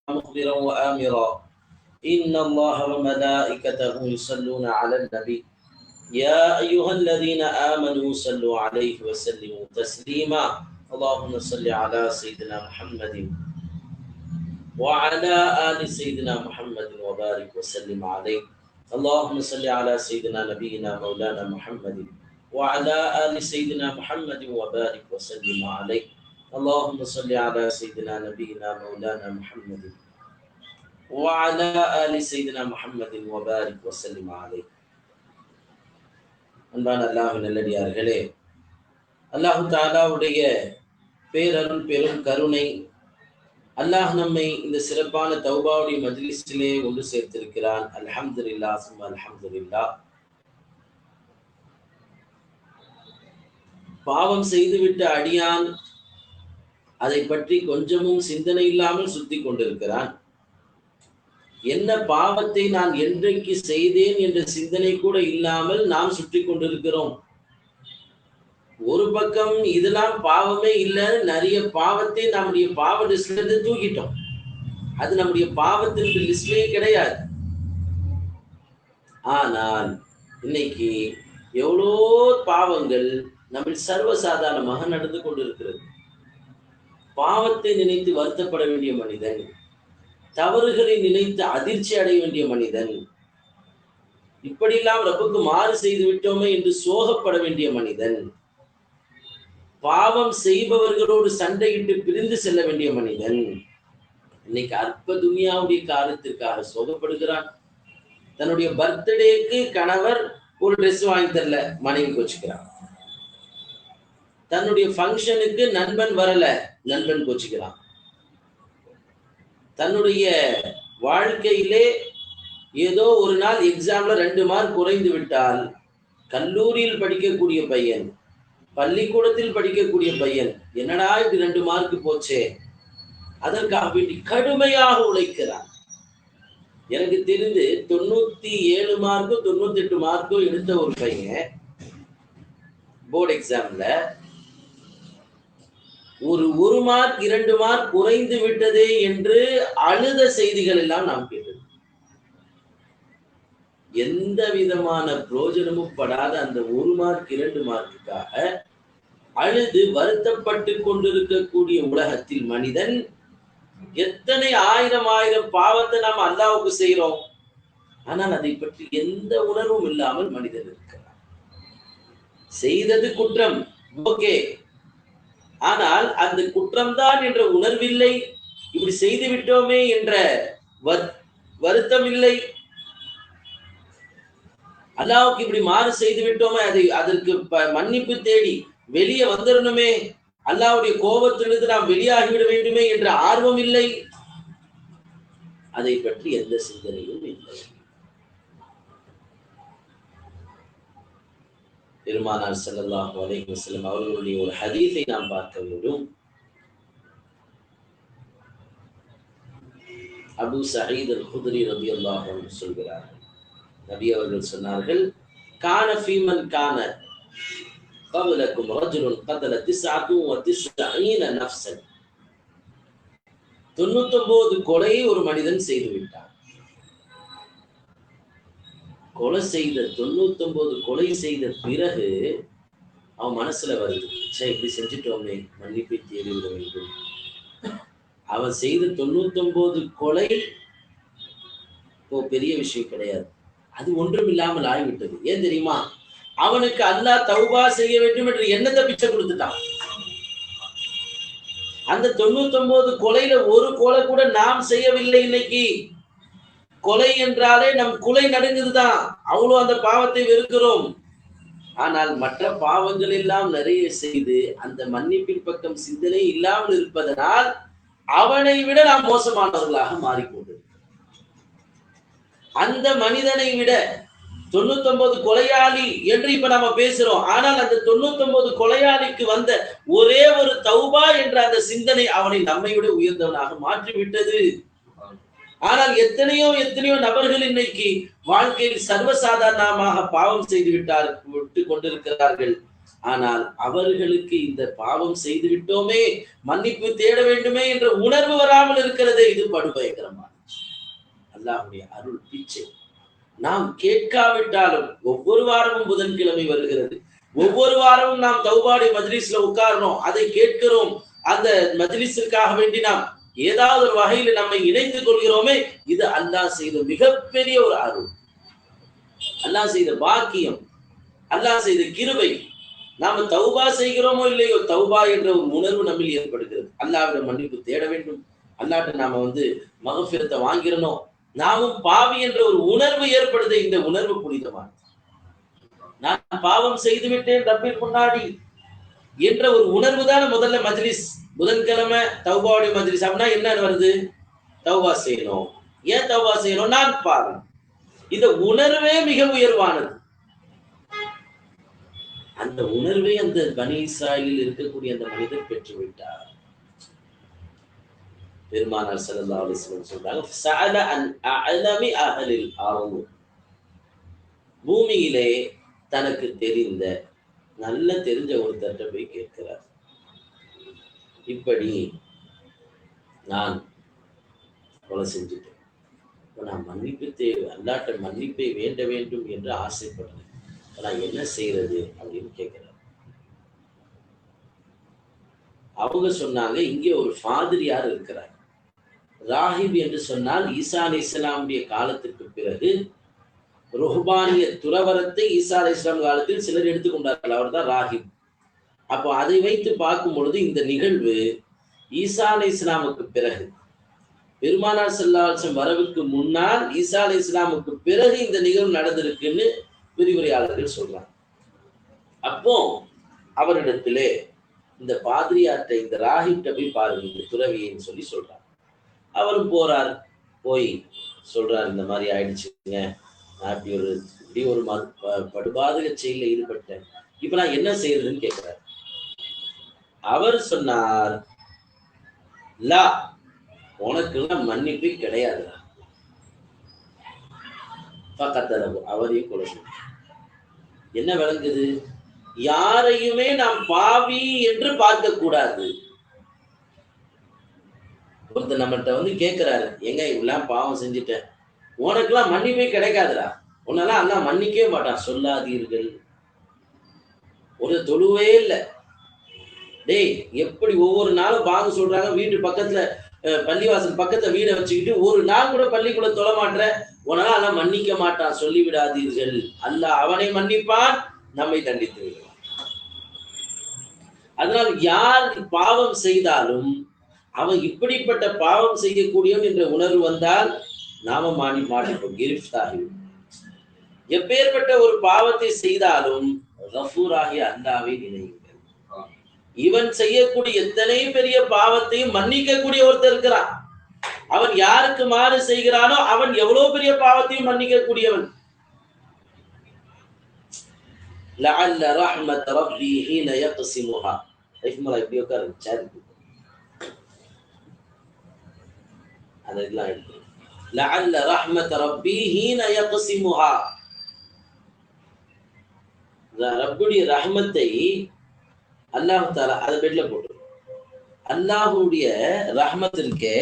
مخبرا وآمرا إن الله وملائكته يصلون على النبي يا أيها الذين آمنوا صلوا عليه وسلموا تسليما اللهم صل على سيدنا محمد وعلى آل سيدنا محمد وبارك وسلم عليه اللهم صل على سيدنا نبينا مولانا محمد وعلى آل سيدنا محمد وبارك وسلم عليه اللهم صل على سيدنا نبينا مولانا محمد وعلى آل سيدنا محمد وبارك وسلم عليه. அன்பான அல்லாஹ் நல்லடியார்களே, அல்லாஹு தஆலாவுடைய பேரருள் பெரும் கருணை, அல்லாஹ் நம்மை இந்த சிறப்பான தௌபாவுடைய மஜ்லிஸிலே ஒன்று சேர்த்திருக்கிறான். அல்ஹம்துலில்லாஹ் சும்ம அல்ஹம்துலில்லாஹ். பாவம் செய்துவிட்ட அடியான் அதை பற்றி கொஞ்சமும் சிந்தனை இல்லாமல் சுத்தி கொண்டிருக்கிறான். என்ன பாவத்தை நான் என்றைக்கு செய்தேன் என்ற சிந்தனை கூட இல்லாமல் நாம் சுற்றி கொண்டிருக்கிறோம். ஒரு பக்கம் இதெல்லாம் பாவமே இல்லைன்னு நிறைய பாவத்தை நம்முடைய பாவ லிஸ்ட்ல இருந்து தூக்கிட்டோம். அது நம்முடைய பாவத்தின் லிஸ்ட்லயே கிடையாது. ஆனால் இன்னைக்கு எவ்வளோ பாவங்கள் நம்ம சர்வசாதாரணமாக நடந்து கொண்டிருக்கிறது. பாவத்தை நினைத்து வருத்தப்பட வேண்டிய மனிதன், தவறுகளை நினைத்து அதிர்ச்சி அடைய வேண்டிய மனிதன், இப்படியெல்லாம் ரப்புக்கு மாறு செய்து விட்டோமே என்று சோகப்பட வேண்டிய மனிதன், பாவம் செய்பவர்களோடு சண்டையிட்டு பிரிந்து செல்ல வேண்டிய மனிதன் இன்னைக்கு அற்ப துனியாவுடைய காரணத்திற்காக சோகப்படுகிறான். தன்னுடைய பர்த்டேக்கு கணவர் ஒரு ட்ரெஸ் வாங்கி தரல, மனைவி கோச்சுக்கிறான். தன்னுடைய ஃபங்க்ஷனுக்கு நண்பன் வரல, நண்பன் கோச்சுக்கிறான். தன்னுடைய வாழ்க்கையிலே ஏதோ ஒரு நாள் எக்ஸாம்ல 2 மார்க் குறைந்து விட்டால், கல்லூரியில் படிக்கக்கூடிய பையன், பள்ளிக்கூடத்தில் படிக்கக்கூடிய பையன், என்னடா இது 2 மார்க் போச்சே, அதற்காக வேண்டி கடுமையாக உழைக்கிறான். எனக்கு தெரிந்து 97 மார்க்கோ 98 மார்க்கோ எடுத்த ஒரு பையன் போர்டு எக்ஸாம்ல ஒரு மார்க் 2 மார்க் குறைந்து விட்டதே என்று அழுத செய்திகள் எல்லாம் நாம் கேட்டது. எந்த விதமான பிரயோஜனமும் படாத அந்த 1 மார்க் 2 மார்க்குக்காக அழுது வருத்தப்பட்டு கொண்டிருக்கக்கூடிய உலகத்தில் மனிதன் எத்தனை ஆயிரம் பாவத்தை நாம் அல்லாஹ்வுக்கு செய்கிறோம். ஆனால் அதை பற்றி எந்த உணர்வும் இல்லாமல் மனிதன் இருக்கிறான். செய்தது குற்றம், ஓகே, ஆனால் அந்த குற்றம்தான் என்ற உணர்வில்லை. இப்படி செய்து விட்டோமே என்ற வருத்தம் இல்லை. அல்லாஹ்வுக்கு இப்படி மாறு செய்து விட்டோமே, அதற்கு மன்னிப்பு தேடி வெளியே வந்துடணுமே, அல்லாஹ்வுடைய கோபத்திலிருந்து நாம் வெளியாகிவிட வேண்டுமே என்ற ஆர்வம் இல்லை. அதை பற்றி எந்த சிந்தனையும் இல்லை. பெருமானார் ஸல்லல்லாஹு அலைஹி வஸல்லம் அவர்களுடைய ஒரு ஹதீஸை நாம் பார்க்க வேண்டும். அபூ சயீத் அல்-குத்ரி ரலியல்லாஹு அன்ஹு சொல்கிறார்கள், நபி அவர்கள் சொன்னார்கள், கான ஃபீமன் கான قبلكم رجل قتل 99 نفسا. 99 கொலையை ஒரு மனிதன் செய்து விட்டார். கொலை செய்த 99 கொலை செய்த பிறகு அவன் மனசுல வருது, சே இப்படி செஞ்சுட்டோமே, மன்னிப்பை தேடிவிட வேண்டும். அவன் செய்த 99 கொலை இப்போ பெரிய விஷயம் கிடையாது, அது ஒன்றும் இல்லாமல் ஆகிவிட்டது. ஏன் தெரியுமா? அவனுக்கு அல்லாஹ் தௌபா செய்ய வேண்டும் என்று எண்ணத்தை பிச்சை கொடுத்துட்டான். அந்த 99 கொலையில ஒரு கொலை கூட நாம் செய்யவில்லை. இன்னைக்கு கொலை என்றாலே நம் குலை நடுங்குதுதான், அவ்வளவு அந்த பாவத்தை வெறுக்கிறோம். ஆனால் மற்ற பாவங்கள் எல்லாம் நிறைய செய்து அந்த மன்னிப்பின் பக்கம் சிந்தனை இல்லாமல் இருப்பதனால் அவனை விட நாம் மோசமானவர்களாக மாறிக்கொண்டிருக்கிறோம். அந்த மனிதனை விட 99 கொலையாளி என்று இப்ப நம்ம பேசுறோம். ஆனால் அந்த 99 கொலையாளிக்கு வந்த ஒரே ஒரு தௌபா என்ற அந்த சிந்தனை அவனை நம்மை விட உயர்ந்தவனாக மாற்றிவிட்டது. ஆனால் எத்தனையோ நபர்கள் இன்னைக்கு வாழ்க்கையில் சர்வசாதாரணமாக பாவம் செய்து விட்டு கொண்டிருக்கிறார்கள். ஆனால் அவர்களுக்கு இந்த பாவம் செய்து விட்டோமே, மன்னிப்பு தேட வேண்டுமே என்ற உணர்வு வராமல் இருக்கிறதே, இது படுபயங்கரமான அல்லாஹ்வுடைய அருள் பிச்சை. நாம் கேட்காவிட்டாலும் ஒவ்வொரு வாரமும் புதன்கிழமை வருகிறது, ஒவ்வொரு வாரமும் நாம் தௌபாடி மஜ்லிஸ்ல உட்கார்றோம், அதை கேட்கிறோம், அந்த மஜ்லிஸிற்காக வேண்டி நாம் ஏதாவது ஒரு வகையில் நம்மை இணைத்துக் கொள்கிறோமே, இது அல்லாஹ் செய்த மிகப்பெரிய ஒரு அருள், அல்லாஹ் செய்த பாக்கியம், அல்லாஹ் செய்த கிருபை. நாம தௌபா செய்கிறோமோ இல்லையோ, தௌபா என்ற ஒரு உணர்வு நம்மில் ஏற்படுகிறது. அல்லாஹ்விடம் மன்னிப்பு தேட வேண்டும், அல்லாஹ்ட்ட நாம மகஃபிரத்தை வாங்கிடணும், நாமும் பாவி என்ற ஒரு உணர்வு ஏற்படுது. இந்த உணர்வு புனிதமானது. நான் பாவம் செய்து விட்டேன் ரப்பின் முன்னாடி என்ற ஒரு உணர்வு தான் முதல்ல மஜ்லிஸ். புதன்கிழமை தௌபாவுடைய மஜ்லிஸ் அப்படின்னா என்ன வருது? தௌபா செய்யணும். ஏன் தௌபா செய்யணும்? நான் பாவி. இந்த உணர்வே மிக உயர்வானது. அந்த உணர்வை அந்த பனி இஸ்ராயேலில் இருக்கக்கூடிய அந்த மனிதர் பெற்றுவிட்டார். பெருமானார் ஸல்லல்லாஹு அலைஹி வஸல்லம் சொல்றாங்க, "ஸஅல அன் அஅலமி அஹ்லில் அர்த்." பூமியிலே தனக்கு தெரிந்த நல்ல தெரிஞ்ச ஒருத்தர்கிட்ட போய் கேட்கிறார், இப்படி நான் கொலை செஞ்சுட்டேன், நான் மன்னிப்பு அல்லாஹ்ட்ட மன்னிப்பை வேண்ட வேண்டும் என்று ஆசைப்படுறேன், நான் என்ன செய்யறது அப்படின்னு கேட்கிறார். அவங்க சொன்னாங்க, இங்கே ஒரு ஃபாதிரியார் இருக்கிறார். ராஹிப் என்று சொன்னால் ஈசா அலைஹிஸ்ஸலாமுடைய காலத்திற்கு பிறகு ருஹ்பானிய துறவரத்தை ஈசா அலைஹிஸ்ஸலாம் காலத்தில் சிலர் எடுத்துக்கொண்டார்கள், அவர் தான் ராஹிப். அப்போ அதை வைத்து பார்க்கும் பொழுது இந்த நிகழ்வு ஈசா அலைஹிஸ்ஸலாமுக்கு பிறகு, பெருமானார் ஸல்லல்லாஹு அலைஹி வஸல்லம் வரவுக்கு முன்னால் ஈசா அலைஹிஸ்ஸலாமுக்கு பிறகு இந்த நிகழ்வு நடந்திருக்குன்னு விரிவுரையாளர்கள் சொல்றாங்க. அப்போ அவரிடத்திலே இந்த பாதிரியார்ட்ட, இந்த ராஹிப்ட போய் பாருங்க இந்த துறவியன்னு சொல்லி சொல்றாங்க. அவரும் போறார், போய் சொல்றார், இந்த மாதிரி ஆயிடுச்சுங்க, நான் இப்படி ஒரு படுபாதக செயலில் ஈடுபட்டேன், இப்ப நான் என்ன செய்யறதுன்னு கேட்கிறார். அவர் சொன்னார், லா, உனக்குலாம் மன்னிப்பு கிடையாதுடா. பக்கத்தளவு அவரையும் கொலை. என்ன விளங்குது? யாரையுமே நாம் பாவி என்று பார்க்க கூடாது. ஒருத்தர் நம்மகிட்ட கேட்கிறாரு, எங்க இவ்வளவு பாவம் செஞ்சுட்டேன், உனக்கெல்லாம் மன்னிப்பே கிடைக்காதுடா, உன்னெல்லாம் அல்லாஹ் மன்னிக்கவே மாட்டான், சொல்லாதீர்கள். ஒரு தொழுவே இல்லை. டேய், எப்படி ஒவ்வொரு நாளும் பாங்க சொல்றாங்க, வீட்டு பக்கத்துல பள்ளிவாசல் பக்கத்துல வீடை வச்சுக்கிட்டு ஒரு நாள் கூட பள்ளிக்குள்ள தொழ மாட்டேற, உன்னால அல்லாஹ் மன்னிக்க மாட்டான், சொல்லிவிடாதீர்கள். அல்லாஹ் அவனை மன்னிப்பான், நம்மை தண்டித்து விடுவான். அதனால் யார் பாவம் செய்தாலும் அவன் இப்படிப்பட்ட பாவம் செய்யக்கூடியவன் என்ற உணர்வு வந்தால் நாம மாட்டிப்போம், கிரிஃப்தாகிவிடும். எப்பேற்பட்ட ஒரு பாவத்தை செய்தாலும் கஃபூராகிய அல்லாஹ்வை நினையுங்கள். இவன் செய்யக்கூடிய எத்தனை பெரிய பாவத்தையும் மன்னிக்கக்கூடிய ஒருத்தர் இருக்கிறான். அவன் யாருக்கு மாறு செய்கிறானோ அவன் எவ்வளவு பெரிய பாவத்தையும் மன்னிக்கக்கூடியவன். லஅல்ல ரஹ்மத் ரப்பி ஹீன யக்ஸிமுஹா. ரைஃப்மலா இப்படி உட்காருங்க, சேர் அதெல்லாம் எடுத்து. லஅல்ல ரஹ்மத் ரப்பி ஹீன யக்ஸிமுஹா. ரப்புடைய ரஹ்மத்தை அல்லாஹ் தஆலா அதை பெட்ல போட்டு, அல்லாஹ்வுடைய ரஹ்மத் இருக்கே,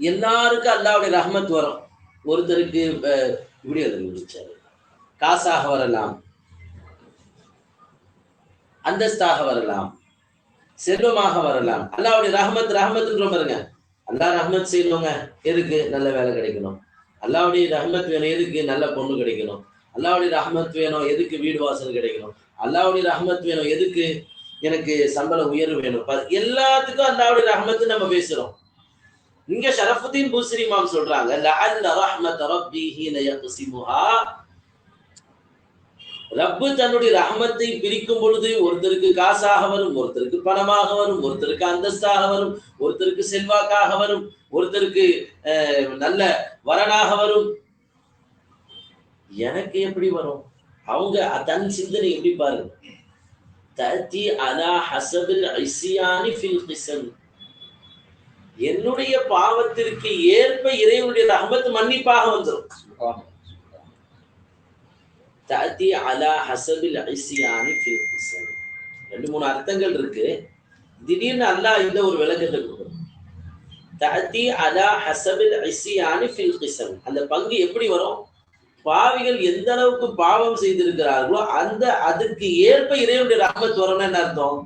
எல்லாருக்கும் அல்லாஹ்வுடைய ரஹ்மத் வரும். ஒருத்தருக்கு இப்படி வந்துச்சாரு, காசாக வரலாம், அந்தஸ்தாக வரலாம், செல்வமாக வரலாம். அல்லாஹ்வுடைய ரஹ்மத்ன்றோம் பாருங்க. அல்லாஹ் ரஹ்மத் செய்யணுங்க, எதுக்கு? நல்ல வேலை கிடைக்கணும். அல்லாஹ்வுடைய ரஹ்மத் வேணும், எதுக்கு? நல்ல பொண்ணு கிடைக்கணும். அல்லாஹ்வுடைய ரஹ்மத் வேணும், எதுக்கு? வீடு வாசல் கிடைக்கணும். அல்லாஹ்வுடைய ரஹ்மத் வேணும், எதுக்கு? எனக்கு சம்பள உயர்வு வேணும். எல்லாத்துக்கும் அல்லாஹ்வுடைய ரஹ்மத் நம்ம பேசுறோம். இங்க ஷரஃபுத்தீன் பூஸ்ரி இமாம் சொல்றாங்க, லஅல்ல ரஹ்மத் ரப்பி ஹீன யக்ஸிமுஹா. ரப்பு தன்னுடைய ரஹ்மத்தை பிரிக்கும் பொழுது ஒருத்தருக்கு காசாக வரும், ஒருத்தருக்கு பணமாக வரும், ஒருத்தருக்கு அந்தஸ்தாக வரும், ஒருத்தருக்கு செல்வாக்காக வரும், ஒருத்தருக்கு நல்ல வரனாக வரும். எனக்கு எப்படி வரும்? அவங்க தன் சிந்தனை எப்படி பாருங்க. தஅதி அலா ஹஸபில் இஸ்யானி ஃபில் கிஸம். என்னுடைய பாவத்திற்கு ஏற்ப இறைவனுடைய ரஹ்மத் மன்னிப்பாக வந்துரும். தஅதி அலா ஹஸபில் இஸ்யானி ஃபில் கிஸம். 2-3 அர்த்தங்கள் இருக்கு. திடீர்னு அல்லாஹ் இந்த ஒரு விளக்கத்தை கொடுக்கணும். தஅதி அலா ஹஸபில் இஸ்யானி ஃபில் கிஸம். அந்த பங்கு எப்படி வரும்? பாவிகள் எந்த அளவுக்கு பாவம் செய்திருக்கிறார்களோ அதுக்கு ஏற்ப இறைவனுடைய ரஹ்மத் வரணும்னு என்ன அர்த்தம்?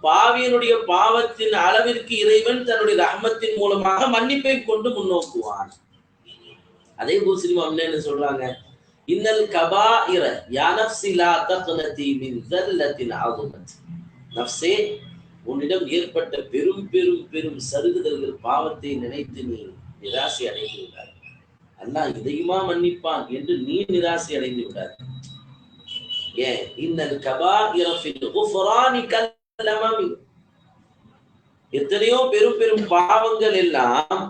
பாவியனுடைய பாவத்தின் அளவிற்கு இறைவன் தன்னுடைய ரஹ்மத்தின் மூலமாக மன்னிப்பை கொண்டு முன்னோக்குவான். அதே முஸ்லிம் என்ன சொல்றாங்க? இன்னல் கபாயிர யா நஃப்ஸி லா தக்னதி மின் ஸல்லத்தின் அஸமத். நஃப்ஸே, உன்னிடம் ஏற்பட்ட பெரும் பெரும் பெரும் சருகுதல்கள், பாவத்தை நினைத்து நீ நிராசை அடைந்து விடார். அல்லாஹ் இதையுமா மன்னிப்பான் என்று நீ நிராசை அடைந்து விடார். ஏன்? இன்னல் கபாயிர ஃபில் குஃப்ரானி கல்லமமி. எத்தனையோ பெரும் பெரும் பாவங்கள் எல்லாம்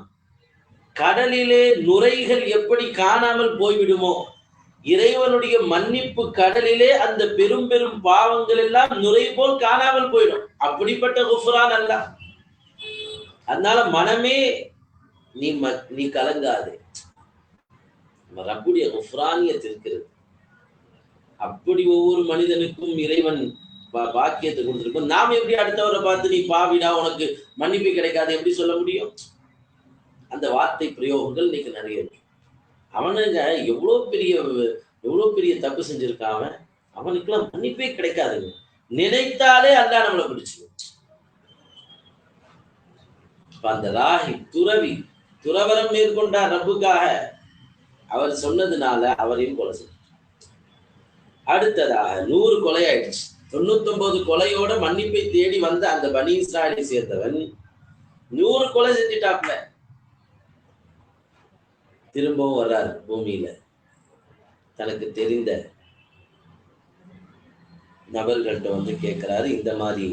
கடலிலே நுரைகள் எப்படி காணாமல் போய்விடுமோ, இறைவனுடைய மன்னிப்பு கடலிலே அந்த பெரும் பெரும் பாவங்கள் எல்லாம் நுரை போல் காணாமல் போயிடும். அப்படிப்பட்ட குஃப்ரான் அல்லாஹ். அதனால மனமே நீ கலங்காது. ரப்புடைய குஃப்ரானியத் இருக்கிறது. அப்படி ஒவ்வொரு மனிதனுக்கும் இறைவன் பாக்கியத்தை கொடுத்திருக்கும். நாம் எப்படி அடுத்தவரை பார்த்து நீ பாவிடா உனக்கு மன்னிப்பு கிடைக்காது எப்படி சொல்ல முடியும்? அந்த வார்த்தை பிரயோகங்கள் இன்னைக்கு நிறைய இருக்கு. அவனுங்க எவ்வளவு பெரிய தப்பு செஞ்சிருக்கான், அவனுக்குலாம் மன்னிப்பே கிடைக்காதுங்க. நினைத்தாலே அல்லாஹ் நம்மளை பிடிச்சிடும். அந்த ராஹி துறவரம் மேற்கொண்டார் ரப்புக்காக. அவர் சொன்னதுனால அவரையும் கொலை செஞ்சார். அடுத்ததாக 100 கொலை ஆயிடுச்சு. 99 கொலையோட மன்னிப்பை தேடி வந்த அந்த பனி இஸ்ராயலை சேர்ந்தவன் 100 கொலை செஞ்சுட்டாப்ல. திரும்பவும் வர்றாரு பூமியில. தனக்கு தெரிந்த நபர்கள்ட்ட வந்து கேட்கிறாரு, இந்த மாதிரி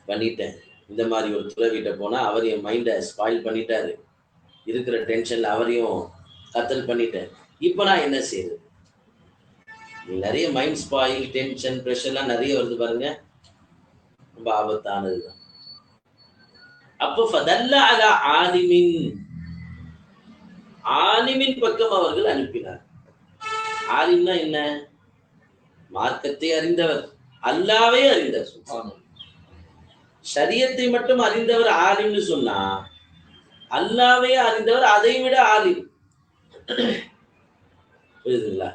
பண்ணிட்டேன், இந்த மாதிரி ஒரு துறவிட்ட போனா அவர் என் மைண்டை ஸ்பாயில் பண்ணிட்டாரு, இருக்கிற டென்ஷன்ல அவரையும் கத்தல் பண்ணிட்டேன், இப்ப நான் என்ன செய்யுது? நிறைய மைண்ட் ஸ்பாயில், டென்ஷன், ப்ரெஷர்லாம் நிறைய வருது பாருங்க, ரொம்ப ஆபத்தானதுதான். அப்போ ஃபதல்ல அலா ஆலிமின் பக்கம் அவர்கள் அனுப்பினார். ஆலிம்னா என்ன? மார்க்கத்தை அறிந்தவர், அல்லாவே அறிந்தவர். ஷரியத்தை மட்டும் அறிந்தவர் ஆலிம்னு சொன்னா, அல்லாவே அறிந்தவர் அதை விட ஆலிம். புரியுதுங்களா?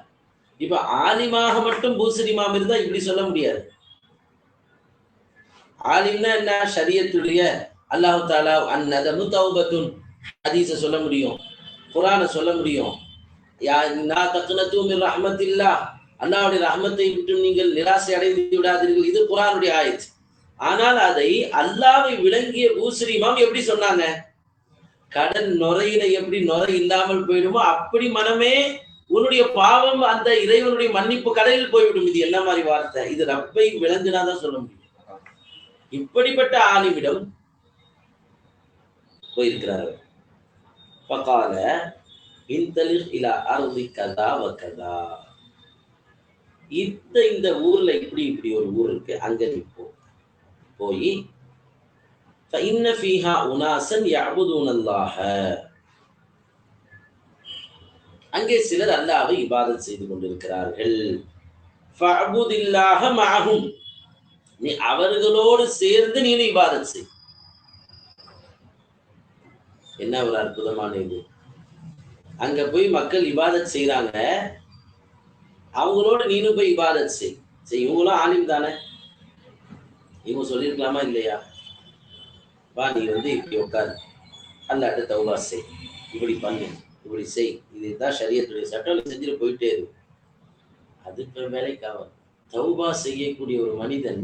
இப்ப ஆலிமாக மட்டும் பூசரிமாம் இருந்தா இப்படி சொல்ல முடியாது. ஆலிம்னா என்ன? ஷரியத்துடைய அல்லாஹ் தஆலா அன்னதமு தௌபத்துன் ஹதீஸை சொல்ல முடியும், குர்ஆனை சொல்ல முடியும். யா லா தக்னது மின் ரஹ்மத்தில்லாஹ், அல்லாஹ்வுடைய ரஹ்மத்தை விட்டு நீங்கள் நிராசை அடைந்து விடாதீர்கள், இது குர்ஆனுடைய ஆயத். ஆனால் அதை அல்லாஹ்வை விளங்கிய பூசரிமாம் எப்படி சொன்னாங்க? கடல் நுரையில எப்படி நுரை இல்லாமல் போயிடுமோ அப்படி மனமே உன்னுடைய பாவம் அந்த இறைவனுடைய மன்னிப்பு கடலில் போய்விடும். இது என்ன மாதிரி வார்த்தை? இது ரப்பை விளங்குனாதான் சொல்ல முடியும். இப்படிப்பட்ட ஆலிமிடம் போயிருக்கிறார். பகால இன்தலிக் இலா அர்தி கதா வ கதா, இந்த ஊர்ல இப்படி ஒரு ஊர் இருக்கு, அங்க நீ போய் فإن فيها أناسا يعبدون الله, அங்கே சிலர் அல்லாஹ்வை இபாதத் செய்து கொண்டிருக்கிறார்கள். ஃபஅபுதில்லாஹ மஅஹும், நீ அவர்களோடு சேர்ந்து நீ இபாதத் செய். என்ன ஒரு அற்புதமான இது! அங்க போய் மக்கள் இபாதத் செய்யறாங்க, அவங்களோட நீனும் போய் இபாதத் செய். இவங்களும் ஆலிம் தானே, இவங்க சொல்லியிருக்கலாமா இல்லையா? வா நீ இப்படி உட்காரு, அல்லாஹ்ட்ட தௌபா செய், இப்படி பண்ணு, இப்படி செய், இதுதான் ஷரியத்துடைய சட்டம், செஞ்சுட்டு போயிட்டே இருக்கு. அதுக்கு வேலைக்காக தௌபா செய்யக்கூடிய ஒரு மனிதன்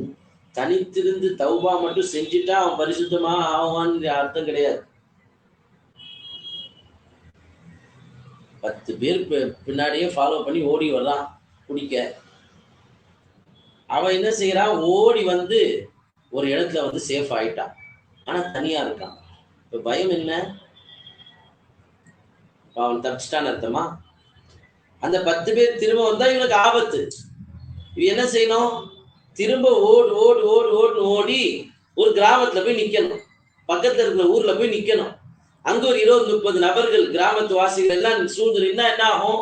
தனித்திருந்து தௌபா மட்டும் செஞ்சுட்டா அவன் பரிசுத்தமா ஆவான்னு அர்த்தம் கிடையாது. 10 பேர் பின்னாடியே ஃபாலோ பண்ணி ஓடி வர்றான் குடிக்க. அவன் என்ன செய்யறான்? ஓடி வந்து ஒரு இடத்துல சேஃப் ஆயிட்டான், ஆனா தனியா இருக்கான். இப்ப பயம் என்ன? அவன் தப்பிச்சிட்டான்னு அர்த்தமா? அந்த 10 பேர் திரும்ப வந்தா இவனுக்கு ஆபத்து. இவன் என்ன செய்யணும்? திரும்ப ஓடி ஒரு கிராமத்துல போய் நிக்கணும், பக்கத்துல இருக்கிற ஊர்ல போய் நிக்கணும். அங்க ஒரு 20-30 நபர்கள் கிராமத்து வாசிகள் எல்லாம் சூழ்ந்து நின்னா என்ன ஆகும்?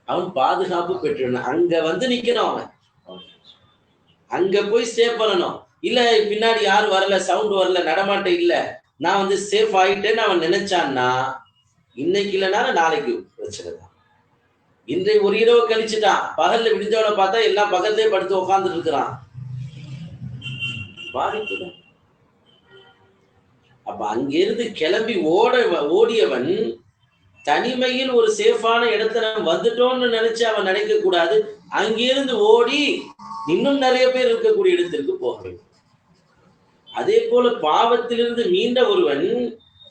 அவன் பாதுகாப்பு பெற்றுடணும். அங்க வந்து நிக்கணும், அவன் அங்க போய் ஸ்டே பண்ணணும். இல்ல பின்னாடி யாரும் வரல, சவுண்ட் வரல, நடமாட்டம் இல்ல, நான் வந்து சேஃப் ஆயிட்டேன்னு அவன் நினைச்சான்னா இன்னைக்கு இல்லைனாலும் நாளைக்கு பிரச்சனை தான். இன்றைய ஒரு இரவு கழிச்சுட்டான், பகல்ல விடிஞ்சவனை பார்த்தா எல்லாம் பகல்லே படுத்து உட்கார்ந்துட்டு இருக்கிறான், பாதிப்புதான். அப்ப அங்கிருந்து கிளம்பி ஓடியவன் தனிமையில் ஒரு சேஃபான இடத்துல வந்துட்டோம்னு நினைச்சு அவன் நினைக்க கூடாது. அங்கிருந்து ஓடி இன்னும் நிறைய பேர் இருக்கக்கூடிய இடத்திற்கு போக வேண்டும். அதே போல பாவத்திலிருந்து மீண்ட ஒருவன்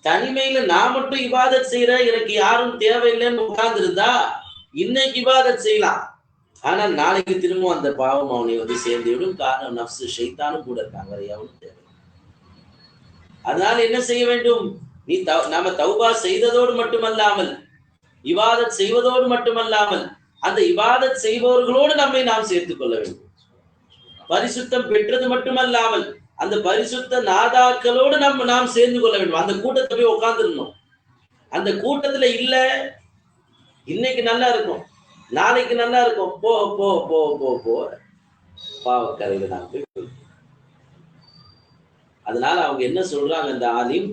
தனிமையில நான் மட்டும் இபாதத் செய்யற, எனக்கு யாரும் தேவையில்லைன்னு உட்கார்ந்து இருந்தா இன்னைக்கு இபாதத் செய்யலாம், ஆனா நாளைக்கு திரும்ப அந்த பாவம் அவனை வந்து சேர்ந்து விடும். காரணம் நஃப்ஸ், ஷைத்தானும் கூட இருக்காங்க, வேற எவனும் தேவை. அதனால என்ன செய்ய வேண்டும்? நாம தௌபா செய்ததோடு மட்டுமல்லாமல், இபாதத் செய்வதோடு மட்டுமல்லாமல், அந்த இபாதத் செய்பவர்களோடு நம்மை நாம் சேர்த்துக் கொள்ள வேண்டும். பரிசுத்தம் பெற்றது மட்டுமல்லாமல் அந்த பரிசுத்த நாதாக்களோடு நாம் சேர்ந்து கொள்ள வேண்டும். அந்த கூட்டத்தை போய் உட்கார்ந்துடணும். அந்த கூட்டத்துல இல்ல, இன்னைக்கு நல்லா இருக்கும், நாளைக்கு நல்லா இருக்கும், போ போ போ போ போ பாவக்கரையில நாம் போய். அதனால அவங்க என்ன சொல்றாங்க, அந்த ஆலிம்,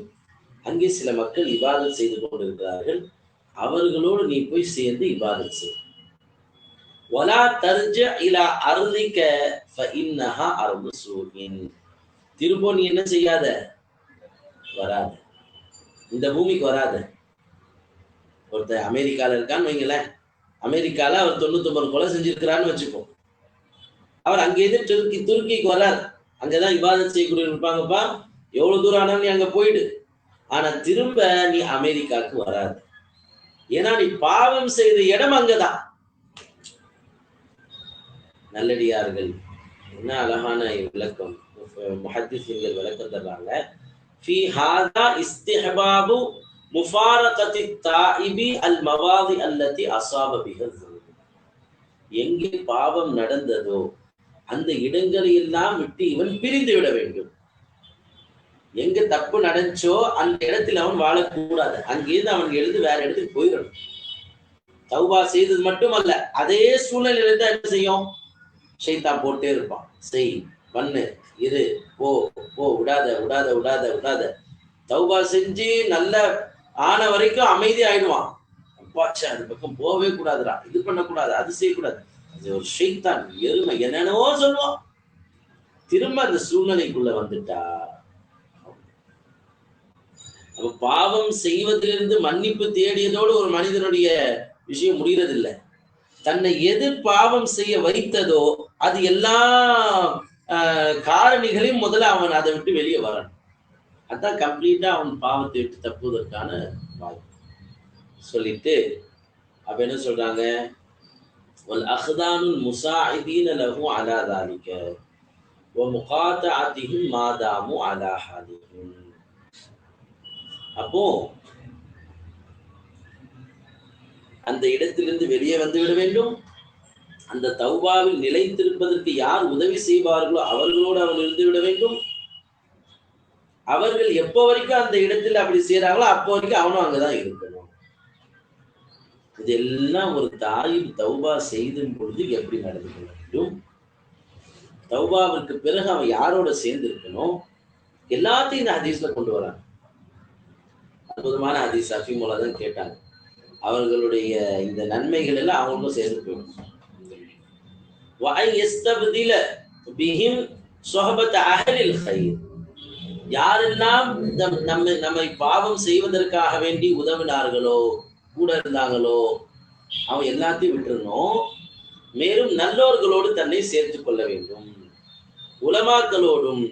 அங்கே சில மக்கள் இபாதத் செய்து கொண்டிருக்கிறார்கள், அவர்களோடு நீ போய் சேர்ந்து இபாதத் செய். வலா தர்ஜ இலா அர்லிக ஃபஇன்னஹா அர்து சூஇன். திரும்ப நீ என்ன செய்யாத, வராத, இந்த பூமிக்கு வராத. ஒருத்தர் அமெரிக்கால இருக்கான்னு வைங்களேன், அமெரிக்கால அவர் 99 கொலை செஞ்சிருக்கிறான்னு வச்சுப்போம். அவர் அங்கேருந்து துருக்கிக்கு வர்றார், அங்கதான் இபாதத் செய்யக்கூடிய இருப்பாங்கப்பா, எவ்வளவு தூரம் ஆனாலும் நீ அங்க போயிடு, ஆனா திரும்ப நீ அமெரிக்காவுக்கு வராது. ஏன்னா நீ பாவம் செய்த இடம் அங்கதான். நல்லடியார்கள் என்ன அழகான விளக்கம் முஹத்திஸீன்கள் விளக்கம் தர்றாங்க. ஃபீ ஹாதா இஸ்திஹ்பாபு முஃபாரகத்தி தாயிபி அல் மவாதி அல்லதி அஸாப பிஹா ஸுனூப். எங்கே பாவம் நடந்ததோ அந்த இடங்களை எல்லாம் விட்டு இவன் பிரிந்து விட வேண்டும். எங்க தப்பு நடந்துச்சோ அந்த இடத்தில் அவன் வாழக்கூடாது, அங்கிருந்து அவன் எழுந்து வேற இடத்துக்கு போயிடணும். தௌபா செய்தது மட்டுமல்ல, அதே சூழ்நிலையில இருந்தா என்ன செய்யும், ஷைத்தான் போட்டே இருப்பான், செய், பண்ணு, இரு, போ போ, விடாத விடாத விடாத விடாத. தௌபா செஞ்சு நல்ல ஆன வரைக்கும் அமைதி ஆயிடுவான். அப்பாச்சா அந்த பக்கம் போகவே கூடாதுடா, இது பண்ணக்கூடாது, அது செய்யக்கூடாது, அது ஒரு ஷைத்தான் எருமை என்னென்னவோ சொல்லுவான். திரும்ப அந்த சூழ்நிலைக்குள்ள வந்துட்டா அப்ப பாவம் செய்வதிலிருந்து மன்னிப்பு தேடியதோடு ஒரு மனிதனுடைய விஷயம் முடிகிறது இல்லை. தன்னை எது பாவம் செய்ய வைத்ததோ அது எல்லா காரணிகளையும் முதல்ல அவன் அதை விட்டு வெளியே வரணும். அதான் கம்ப்ளீட்டா அவன் பாவத்தை விட்டு தப்புவதற்கான வாய்ப்பு சொல்லிட்டு அப்ப என்ன சொல்றாங்க, வல் அஹ்தானுல் முஸாஇதீன லஹு அலா ذلك வமுகாதஅதிஹிம் மாதாமு அலா ஹாலிஹிம். அப்போ அந்த இடத்திலிருந்து வெளியே வந்து விட வேண்டும். அந்த தௌபாவில் நிலைத்திருப்பதற்கு யார் உதவி செய்வார்களோ அவர்களோடு அவன் இருந்து விட வேண்டும். அவர்கள் எப்போ வரைக்கும் அந்த இடத்தில் அப்படி செய்யறாங்களோ அப்போ வரைக்கும் அவனும் அங்கதான் இருக்கணும். இதெல்லாம் ஒரு தாயின் தௌபா செய்தும் பொழுது எப்படி நடந்து கொள்ள வேண்டும், தௌபாவிற்கு பிறகு அவன் யாரோட சேர்ந்து இருக்கணும், எல்லாத்தையும் இந்த ஹதீஸ்ல கொண்டு வராங்க. அற்புதமான ஹதீஸ் அஃபீமுல்லா தான் கேட்டாங்க. அவர்களுடைய இந்த நன்மைகள் எல்லாம் அவங்களுக்கும் சேர்ந்து போயிடும். யாரெல்லாம் நம்மை பாவம் செய்வதற்காக வேண்டி உதவினார்களோ கூட இருந்தாங்களோ அவன் எல்லாத்தையும் விட்டுறணும். மேலும் நல்லோர்களோடு தன்னை சேர்த்துக் கொள்ள வேண்டும். உலமாக்களோடும்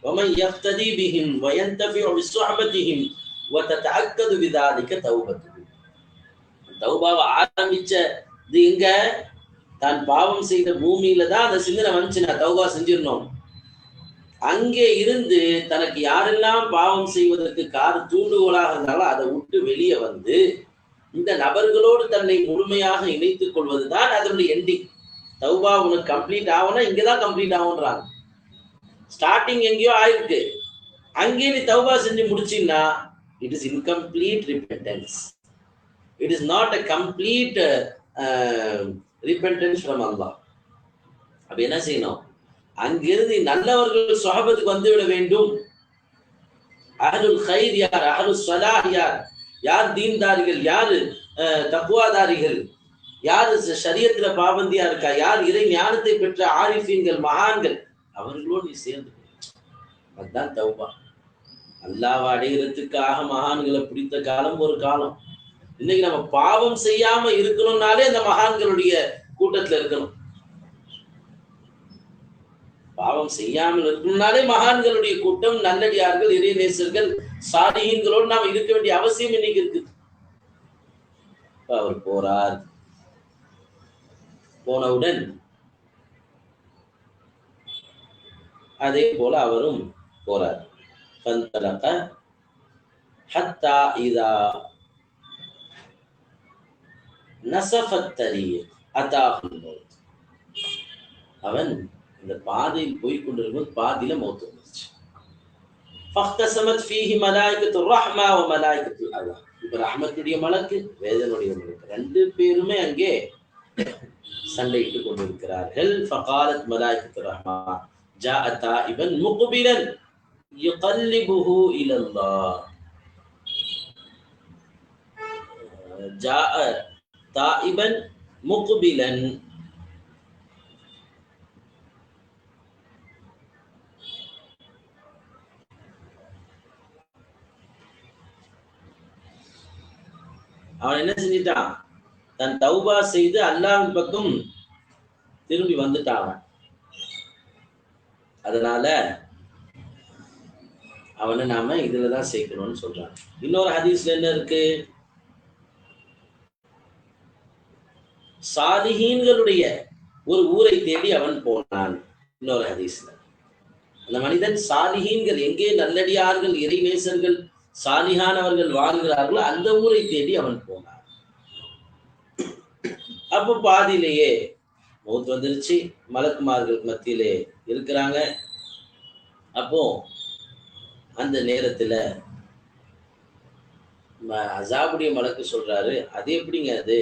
ومن يقتدي بهم وينتفع بصحبتهم وتتأكد بذلك توبته. தௌபாவை ஆரம்பிச்சது எங்க, தான் பாவம் செய்த பூமியில தான் அந்த சிந்தனை வந்துச்சு, நான் தௌபா செஞ்சிடணும். அங்கே இருந்து தனக்கு யாரெல்லாம் பாவம் செய்வதற்கு தூண்டுகோலாக இருந்தாலும் அதை விட்டு வெளியே வந்து இந்த நபர்களோடு தன்னை முழுமையாக இணைத்துக் கொள்வதுதான் அதனுடைய எண்டிங். தௌபா உனக்கு கம்ப்ளீட் ஆகும்னா இங்கதான் கம்ப்ளீட் ஆகுன்றாங்க. ஸ்டார்டிங் எங்கேயோ ஆயிருக்கு, அங்கேயே நீ தௌபா செஞ்சு முடிச்சின்னா It is incomplete repentance. It is not a complete repentance from Allah. அப்ப என்ன செய்யணும்? அங்கிருந்து நல்லவர்கள் சுஹபத்துக்கு வந்துவிட வேண்டும். அஹ்லுல் கைர் யார், அஹ்லுல் ஸலாஹ் யார், யார் தீன்தாரிகள், யார் தக்வாதாரிகள், யார் ஷரியத்துல பாபந்தியா இருக்கா, யார் இறை ஞானத்தை பெற்ற ஆரிஃபீன்கள், மகான்கள், அவர்களோடு நீ சேர்ந்து. அதுதான் தௌபா. அல்லாஹ்வை அடைகிறதுக்காக மகான்களை பிடித்த காலம் ஒரு காலம். இன்னைக்கு நம்ம பாவம் செய்யாம இருக்கணும்னாலே அந்த மகான்களுடைய கூட்டத்துல இருக்கணும். பாவம் செய்யாமல் இருக்கணும்னாலே மகான்களுடைய கூட்டம், நல்லடியார்கள், இறைநேசர்கள், சாலிஹீன்களோடு நாம் இருக்க வேண்டிய அவசியம் இன்னைக்கு இருக்கு. அவர் போறார். போனவுடன் அதே போல அவரும் போறார். فانطلق حتى إذا نصف الطريق أتاه الموت. அவன் இந்த பாதையில் போய் கொண்டிருக்கும் பாதியில மௌத் வந்துருச்சு. فاختصمت فيه ملائكة الرحمة وملائكة العذاب. இப்ப ரஹ்மத்துடைய மலக்கு, வேதனுடைய மலக்கு, ரெண்டு பேருமே அங்கே சண்டையிட்டுக் கொண்டிருக்கிறார்கள். فقالت ملائكة الرحمة جاء تائبا مقبلا يقلبه إلى الله. جاء تائبا مقبلا. அவன் என்ன செஞ்சிட்டான்? தன் தௌபா செய்து அல்லாஹ்வின் பக்கம் திரும்பி வந்துட்டான். அதனால அவனை நாம இதுலதான் சேர்க்கணும்னு சொல்றாங்க. இன்னொரு ஹதீஸ்ல என்ன இருக்கு? சாலிஹீன்களுடைய ஒரு ஊரை தேடி அவன் போனான். இன்னொரு ஹதீஸ்ல அந்த மனிதன் சாலிஹீன்கள், எங்கே நல்லடியார்கள், இறைநேசர்கள், சாலிஹானவர்கள் வாழ்கிறார்களோ அந்த ஊரை தேடி அவன் போனான். அப்போ பாதியிலேயே மௌத் வந்துருச்சு. மலக்குமார்கள் மத்தியிலே இருக்கிறாங்க. அப்போ அந்த நேரத்துல அஸாபுடைய மலக்கு சொல்றாரு, அது எப்படிங்க அது?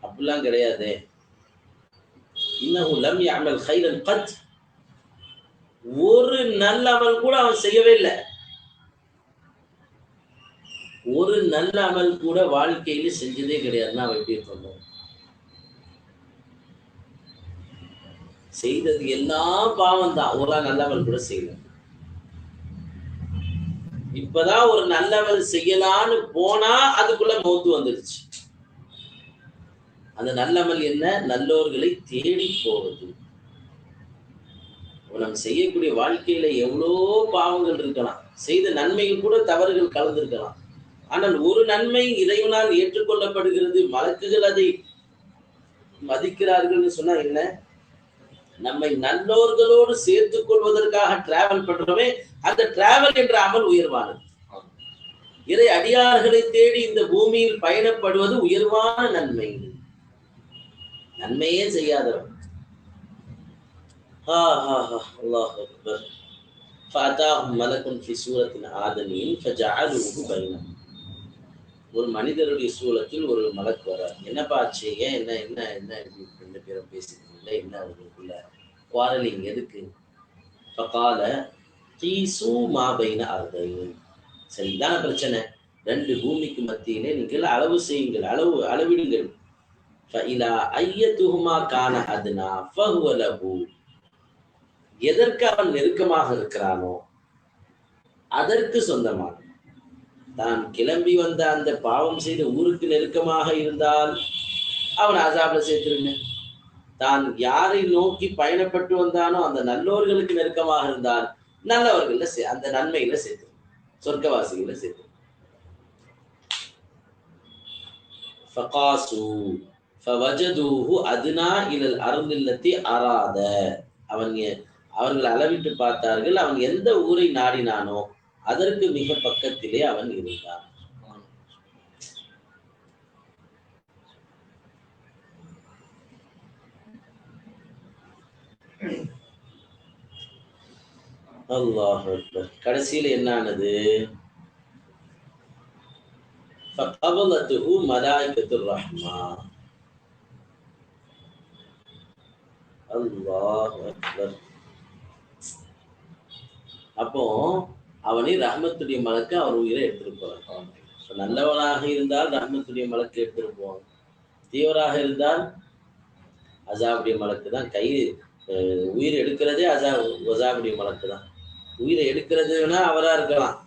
அப்படிலாம் கிடையாது. இன்னஹு லம் யஅமல் கைரன் கத். ஒரு நல்ல அமல் கூட அவன் செய்யவே இல்லை. ஒரு நல்ல அமல் கூட வாழ்க்கையில செஞ்சதே கிடையாதுன்னா அவன் எப்படி பண்ணுவோம்? செய்தது எல்லாம் பாவம் தான். ஒரு நல்ல அமல் கூட செய்யல. இப்பதான் ஒரு நல்லவள் செய்யலான்னு போனா அதுக்குள்ள மௌத்து வந்துருச்சு. அந்த நல்லமல் என்ன? நல்லோர்களை தேடி போவது. நம்ம செய்யக்கூடிய வாழ்க்கையில எவ்வளோ பாவங்கள் இருக்கலாம், செய்த நன்மைகள் கூட தவறுகள் கலந்திருக்கலாம். ஆனால் ஒரு நன்மை இறைவனால் ஏற்றுக்கொள்ளப்படுகிறது, மலக்குகள் அதை மதிக்கிறார்கள் சொன்னா என்ன? நம்மை நல்லோர்களோடு சேர்த்துக் கொள்வதற்காக டிராவல் பண்றோமே, அந்த டிராவல் என்ற அமல் உயர்வானது. இறை அடியார்களை தேடி இந்த பூமியில் பயணப்படுவது உயர்வான நன்மை. நன்மையே செய்யாதவன் அல்லாஹ் அக்பர். ஃபஅதாஹும் மலக்குன் ஃபி சூரத்தின் ஆதமியின் ஃபஜஅலுஹு பைனஹும். ஒரு மனிதருடைய சூலத்தில் ஒரு மலக்கு வரார். என்னப்பா ஆச்சு? ஏன் என்ன என்ன என்ன ரெண்டு பேரும் பேசிக்கிறீங்களே, என்ன அவங்களுக்குள்ள குவாரலிங் எதுக்கு? ஃபகால கீசு மா பைன அர்தைன். சரி, இதான பிரச்சனை. ரெண்டு பூமிக்கு மத்தியிலே நீங்கள் அளவு செய்யுங்கள், அளவிடுங்கள். ஃபஇலா ஐயத்துஹுமா கான அத்னா ஃபஹுவ லஹு. எதற்கு அவன் நெருக்கமாக இருக்கிறானோ அதற்கு சொந்தமான. தான் கிளம்பி வந்த அந்த பாவம் செய்த ஊருக்கு நெருக்கமாக இருந்தால் அவன் அஸாப்ல சேர்த்துருங்க. தான் யாரை நோக்கி பயணப்பட்டு வந்தானோ அந்த நல்லோர்களுக்கு நெருக்கமாக இருந்தால் நல்லவர்கள அந்த நன்மையில சேர்த்து, சொர்க்கவாசிகளை சேர்த்து. ஃபகாசு ஃபவஜதுஹு அத்னா இலல் அர்தில்லதி அராத. அவர்கள் அளவிட்டு பார்த்தார்கள். அவன் எந்த ஊரை நாடினானோ அதற்கு மிக பக்கத்திலே அவன் இருந்தான். அல்லாஹ் அக்பர். கடைசியில் என்ன ஆனது? ஃபகபலத்துஹு மலாயிகத்துர் ரஹ்மா. அல்லாஹு அக்பர். அப்போ அவனை ரஹ்மத்துடைய மலக்கு அவர் உயிரை எடுத்துட்டு போறான். நல்லவனாக இருந்தால் ரஹ்மத்துடைய மலக்கு எடுத்துட்டு போவாங்க. தீவராக இருந்தால் அசாபுடைய மலக்கு தான். உயிர் எடுக்கிறதே அசாபுடைய மலக்கு தான். உயிரை எடுக்கிறதுனா அவரா இருக்கலாம்,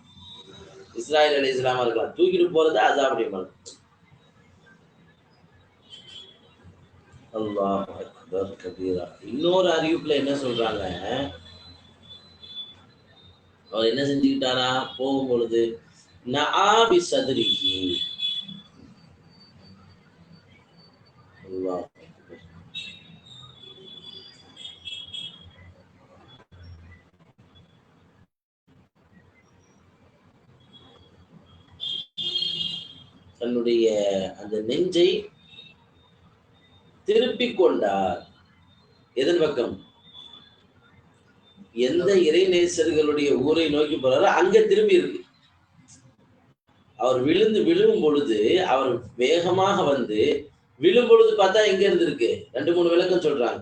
இஸ்ராயேல் அலைஹிஸ்ஸலாமா இருக்கலாம். தூக்கிட்டு போறது அசாபுடைய மலக்கு. அல்லாஹ் அக்பர் கபீரா. இன்னொரு அறிவிப்புல என்ன சொல்றாங்க, அவர் என்ன செஞ்சுக்கிட்டாரா போகும் பொழுது, நஆபி சத்ரிஹி. அல்லாஹ் தன்னுடைய அந்த நெஞ்சை திருப்பிக் கொண்டார். எதன் பக்கம்? எந்த இறைநேசர்களுடைய ஊரை நோக்கி போறாரோ அங்க திரும்பி இருக்கு. அவர் விழும் பொழுது அவர் வேகமாக வந்து விழும் பொழுது பார்த்தா எங்க இருந்து இருக்கு, 2-3 விளக்கம் சொல்றாங்க.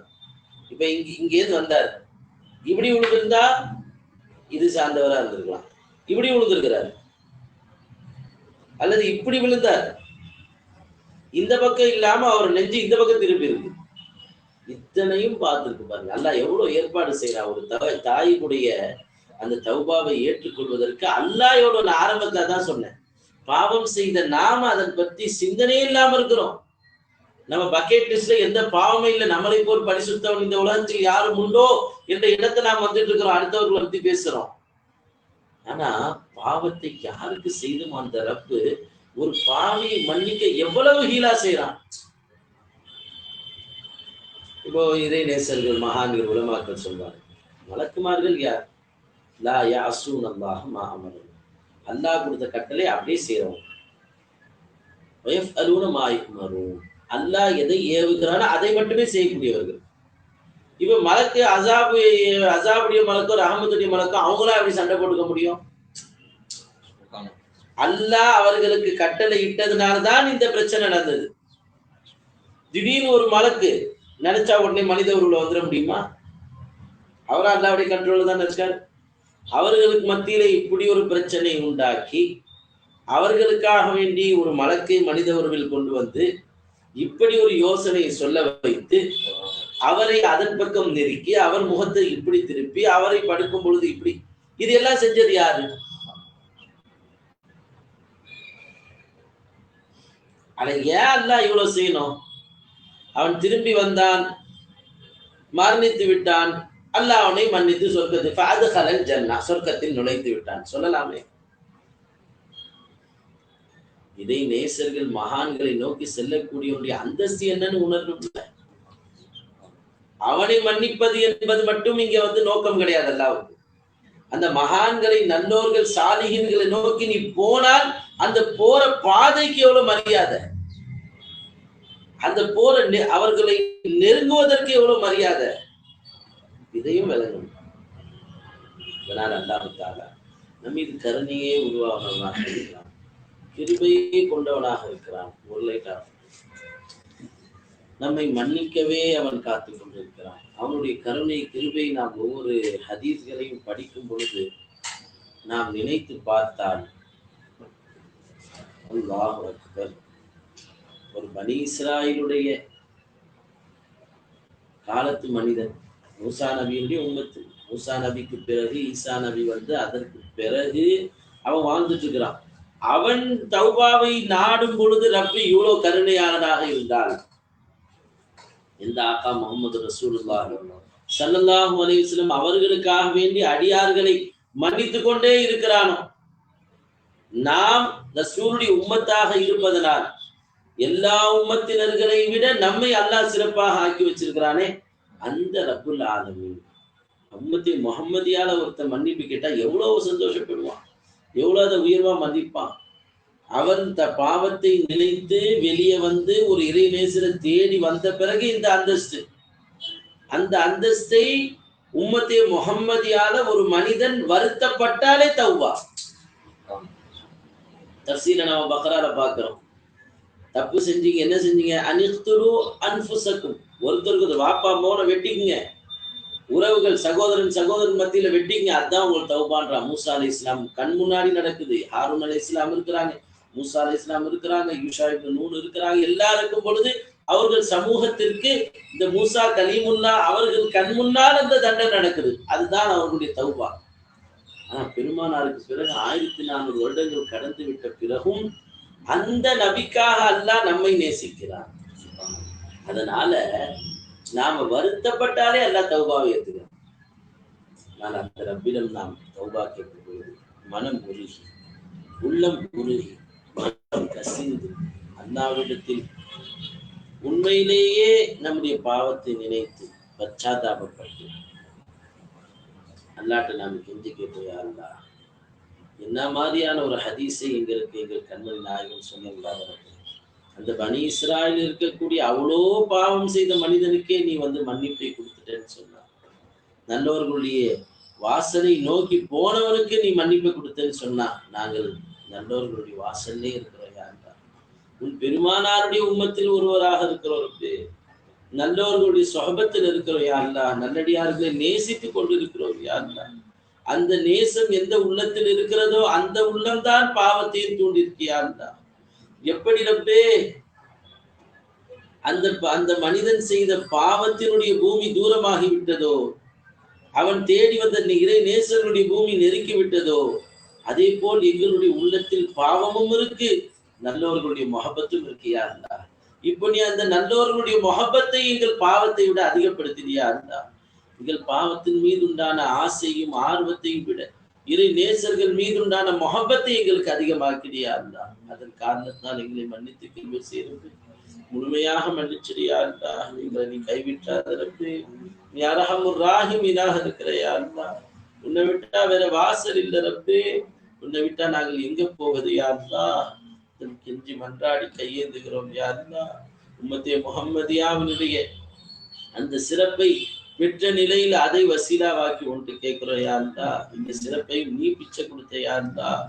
இப்ப இங்கேருந்து வந்தார், இப்படி விழுந்திருந்தா இது சார்ந்தவரா இருந்திருக்கலாம், இப்படி விழுந்திருக்கிறார், அல்லது இப்படி விழுந்தார், இந்த பக்கம் இல்லாம அவர் நெஞ்சு இந்த பக்கம் திரும்பி இருக்கு. இத்தனையும் பார்த்துருக்கு பாருங்க. அல்லாஹ் எவ்வளவு ஏற்பாடு செய்யறான். ஒரு தாயினுடைய அந்த தௌபாவை ஏற்றுக்கொள்வதற்கு அல்லாஹ் எவ்வளவு. நான் ஆரம்பத்துல தான் சொன்னேன், பாவம் செய்த நாம அதன் பத்தி சிந்தனையே இல்லாம இருக்கிறோம். நம்ம பக்கெட் லிஸ்ட்ல எந்த பாவமே இல்லை, நம்மளை போல் பரிசுத்தவன் இந்த உலகத்தில் யாரும் உண்டோ என்ற இடத்தை நாம் வந்துட்டு இருக்கிறோம், அடுத்தவர்களை பத்தி பேசுறோம். ஆனா பாவத்தை யாருக்கு செய்தும் அந்த ரப்பு ஒரு பாவியை மன்னிக்க எவ்வளவு ஹீலா செய்யறான். இப்போ இறை நேசர்கள், மகான்கள், உலமாக்கள் சொல்வாங்க, மலக்குமார்கள் யார்? லா யாசூன் அல்லாஹ் மா அமரு. அல்லாஹ் கொடுத்த கட்டளை அப்படியே செய்யறவங்க. வயஃப்அலூன மா யுமரூன். அல்லாஹ் எதை ஏவுகிறானோ அதை மட்டுமே செய்யக்கூடியவர்கள். இப்ப மலக்கு அசாபுடைய மலக்கோ ரஹமத்துடைய மலக்கோ அவங்களா எப்படி சண்டை போட்டுக்க முடியும்? அல்லாஹ் அவர்களுக்கு கட்டளை இட்டதுனால்தான் இந்த பிரச்சனை நடந்தது. திடீர்னு ஒரு மலக்கு நினைச்சா உடனே மனித உருவில் வந்துட முடியுமா? அவரா அல்லாவுடைய கண்ட்ரோல் தான் நினைச்சார். அவர்களுக்கு மத்தியில இப்படி ஒரு பிரச்சனை உண்டாக்கி அவர்களுக்காக வேண்டி ஒரு மலக்கை மனித உருவில் கொண்டு வந்து இப்படி ஒரு யோசனை சொல்ல வைத்து அவரை அதன் பக்கம் நெருக்கி அவர் முகத்தை இப்படி திருப்பி அவரை படுக்கும் பொழுது இப்படி, இது எல்லாம் செஞ்சது யாரு? ஆனா ஏன் அல்லாஹ் இவ்வளவு செய்யணும்? அவன் திரும்பி வந்தான், மரணித்து விட்டான், அல்லாஹ் அவனை மன்னித்து சொர்க்கத்தில் நுழைத்து விட்டான் சொல்லலாமே. இதை நேசர்கள் மகான்களை நோக்கி செல்லக்கூடியவருடைய அந்தஸ்து என்னன்னு உணர்வு. அவனை மன்னிப்பது என்பது மட்டும் இங்க நோக்கம் கிடையாது அல்லாஹ்வுக்கு. அந்த மகான்களை, நல்லோர்கள், சாலிஹீன்களை நோக்கி நீ போனால் அந்த போற பாதைக்கு எவ்வளவு மரியாதை, அந்த போற அவர்களை நெருங்குவதற்கு எவ்வளவு மரியாதை, இதையும் விளங்கும். இதனால் அல்லாஹ் தஆலா நம்ம இது கருணையே உருவாகவனாக இருக்கிறான், கிருபையே கொண்டவனாக இருக்கிறான். நம்மை மன்னிக்கவே அவன் காத்துக் கொண்டிருக்கிறான். அவனுடைய கருணை, கிருபை நாம் ஒவ்வொரு ஹதீஸ்களையும் படிக்கும் பொழுது நாம் நினைத்து பார்த்தால், அல்லாஹ் அக்பர். ஒரு பனி இஸ்ராயிலுடைய காலத்து மனிதன், மூசா நபியுடைய உம்மத்து. மூசா நபிக்கு பிறகு ஈசா நபி அதற்கு பிறகு அவன் வாழ்ந்துட்டு இருக்கிறான். அவன் தௌபாவை நாடும் பொழுது ரப்பி இவ்வளவு கருணையாளனாக இருந்தால், இந்த ஆக்கா முகமது ரசூலுல்லாஹி ஸல்லல்லாஹு அலைஹி வஸல்லம் அவர்களுக்காக வேண்டி அடியார்களை மன்னித்து கொண்டே இருக்கிறானோ, நாம் ரசூலுடைய உம்மத்தாக இருப்பதனால் எல்லா உம்மத்தினர்களை விட நம்மை அல்லாஹ் சிறப்பாக ஆக்கி வச்சிருக்கிறானே, அந்த ரப்புல் ஆலமீன் உம்மத்தி முஹம்மதியால ஒருத்தன் மன்னிப்பு கேட்டா எவ்வளவு சந்தோஷப்படுவான், எவ்வளவு அதை உயர்வா மதிப்பான். அவன் பாவத்தை நினைத்து வெளியே ஒரு இறை நேசரை தேடி வந்த பிறகு இந்த அந்தஸ்து, அந்த அந்தஸ்தை உம்மத்தே முஹம்மதியால ஒரு மனிதன் வருத்தப்பட்டாலே தௌபா. தஃசீல நம்ம பக்ரால பார்க்கிறோம். தப்பு செஞ்சீங்க, என்ன செஞ்சீங்க? அனிக்துரு அன்ஃபுசக்கும், ஒருத்தருக்கு வாப்பா மோனை வெட்டிக்குங்க, உறவுகள் சகோதரன் மத்தியில வெட்டிங்க, அதான் உங்களுக்கு தௌபான்றான். மூசா அலைஹிஸ்ஸலாம் கண் முன்னாடி நடக்குது. ஹாரூன் அலைஹிஸ்ஸலாம் இருக்கிறாங்க, மூசா அலைஹிஸ்ஸலாம் இருக்கிறாங்க, யூஷா இப்னு நூன் இருக்கிறாங்க. எல்லாரும் இருக்கும் பொழுது அவர்கள் சமூகத்திற்கு இந்த மூசா கலீமுல்லா அவர்கள் கண் முன்னால் அந்த தண்டனை நடக்குது. அதுதான் அவர்களுடைய தௌபா. ஆனா பெருமானாருக்கு பிறகு 1400 வருடங்கள் கடந்து விட்ட பிறகும் அந்த நபிக்காக அல்லாஹ் நம்மை நேசிக்கிறார். அதனால நாம வருத்தப்பட்டாலே அல்லாஹ் தௌபாவை ஏத்துக்கிறான். நான் அந்த ரப்பிடம் நாம் தௌபா கேட்கும் பொழுது மனம் உருகி, உள்ளம் உருகி, மனம் கசிந்து அல்லாஹ்விடத்தில் உண்மையிலேயே நம்முடைய பாவத்தை நினைத்து பச்சாத்தாபப்பட்டு அல்லாட்ட நாம் கெஞ்சி கேட்டோம், அல்லாஹ் என்ன மாதிரியான ஒரு ஹதீஸை எங்கள் கண்மணி நாயகம் சொன்னாங்க. அந்த பனி இஸ்ராயில் இருக்கக்கூடிய அவ்வளோ பாவம் செய்த மனிதனுக்கே நீ மன்னிப்பை கொடுத்துட்டேன்னு சொன்னார். நல்லவர்களுடைய வாசலை நோக்கி போனவனுக்கு நீ மன்னிப்பை கொடுத்தேன்னு சொன்னா, நாங்கள் நல்லவர்களுடைய வாசல்லே இருக்கிறோம். உன் பெருமானாருடைய உம்மத்தில் ஒருவராக இருக்கிறவருக்கு, நல்லவர்களுடைய சொஹபத்தில் இருக்கிறோம் யா அல்லாஹ், நல்லடியார்களை நேசித்து கொண்டு இருக்கிறோம் யா அல்லாஹ். அந்த நேசம் எந்த உள்ளத்தில் இருக்கிறதோ அந்த உள்ளம்தான் பாவத்தையும் தூண்டிருக்கியா அல்லாஹ். எப்படி ரப்பே அந்த மனிதன் செய்த பாவத்தினுடைய பூமி தூரமாகி விட்டதோ, அவன் தேடி வந்த இறை நேசர்களுடைய பூமி நெருக்கி விட்டதோ, அதே போல் எங்களுடைய உள்ளத்தில் பாவமும் இருக்கு, நல்லவர்களுடைய மொஹபத்தும் இருக்கியா அல்லாஹ். இப்போ நீ அந்த நல்லவர்களுடைய மொஹபத்தை எங்கள் பாவத்தை விட அதிகப்படுத்தினியா அல்லாஹ். எங்கள் பாவத்தின் மீது உண்டான ஆசையும் ஆர்வத்தையும் விட இறை நேசர்கள் மீது உண்டான மொஹபத்தை எங்களுக்கு அதிகமாக்கிறியா அல்லாஹ். அதன் காரணத்தால் எங்களை மன்னித்து கிருபை செய்து முழுமையாக மன்னிச்சிரியா அல்லாஹ். எங்களை நீ கைவிட்டாத ரப்பே, நீ அர்ஹமுர் ராஹிமீனாக இருக்கிறையா அல்லாஹ். உன்னை விட்டா வேற வாசல் இல்லை ரப்பே, உன்னை விட்டா நாங்கள் எங்க போவது யா அல்லாஹ். கெஞ்சி மன்றாடி கையேந்துகிறோம் யா அல்லாஹ். உம்மத்தே முஹம்மதியாவினுடைய அந்த சிறப்பை பெற்ற நிலையில் அதை வசீலாவாக்கி ஒன்று கேட்கிறோம் யா அல்லாஹ். இந்த சிறப்பை நீ பிச்சை கொடுத்த யா அல்லாஹ்.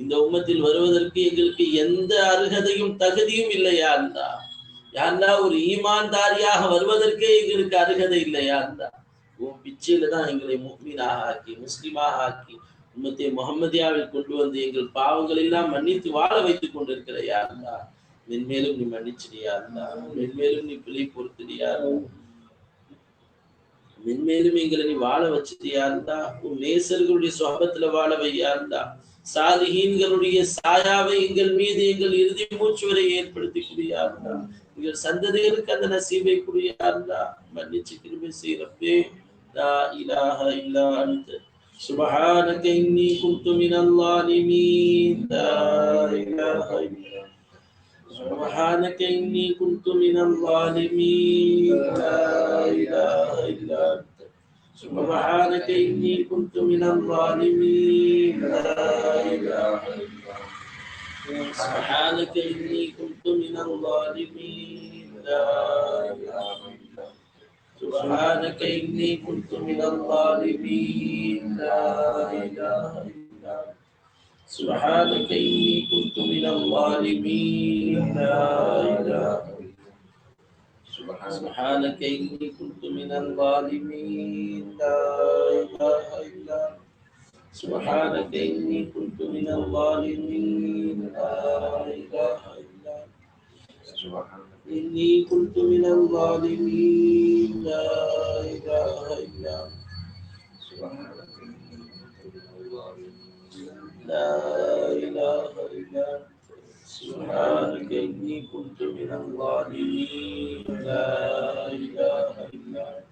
இந்த உம்மத்தில் வருவதற்கு எங்களுக்கு எந்த அருகதையும் தகுதியும் இல்லையா அல்லாஹ். யா அல்லாஹ், ஒரு ஈமான்தாரியாக வருவதற்கே எங்களுக்கு அருகதை இல்லையா அல்லாஹ். உன் பிச்சையில தான் எங்களை முஃமினாக ஆக்கி, முஸ்லிமாக ஆக்கி, உம்மத்தே முஹம்மதியாவில் கொண்டு வந்து எங்கள் பாவங்கள் எல்லாம் மன்னித்து வாழ வைத்துக் கொண்டிருக்கிற யா அல்லாஹ். மென்மேலும் நீ மன்னிச்சிடியா அல்லாஹ், மென்மேலும் நீ பிழை பொறுத்துடியா அல்லாஹ், மென்மேலும் எங்களை நீ வாழ வச்சுட்டியா அல்லாஹ். உன் நேசர்களுடைய சுஹபத்துல வாழ வையா அல்லாஹ். சாலிஹீன்களுடைய சாயாவை எங்கள் மீது எங்கள் இறுதி மூச்சு வரை ஏற்படுத்தி குடியா அல்லாஹ். எங்கள் சந்ததிகளுக்கு அந்த நசீபை குடியா அல்லாஹ். மன்னிச்சு கிருபை செய்யறப்பே. லா இலாஹ இல்லா அன்த சுப்ஹானக இன்னி குன்து மினல் ஸாலிமீன். லா இலாஹ இல்லா சுப்ஹானக இன்னி குன்து மினல் ஸாலிமீன். லா இலாஹ இல்லா அன்த சுப்ஹானக இன்னி குன்து மினல் ஸாலிமீன். லா இலாஹ இல்லா சுப்ஹானக இன்னி குன்து மினல் ஸாலிமீன். லா இலாஹ இல்லா سبحانك إني كنت من الظالمين. لا إله إلا أنت سبحانك إني كنت من الظالمين. لا إله إلا أنت سبحانك إني كنت من الظالمين. لا إله إلا أنت سبحانك إني كنت من الظالمين. لا إله إلا أنت إني كنت من الظالمين. لا إله إلا أنت لا إله إلا أنت سبحانك إني كنت من الظالمين. لا إله إلا أنت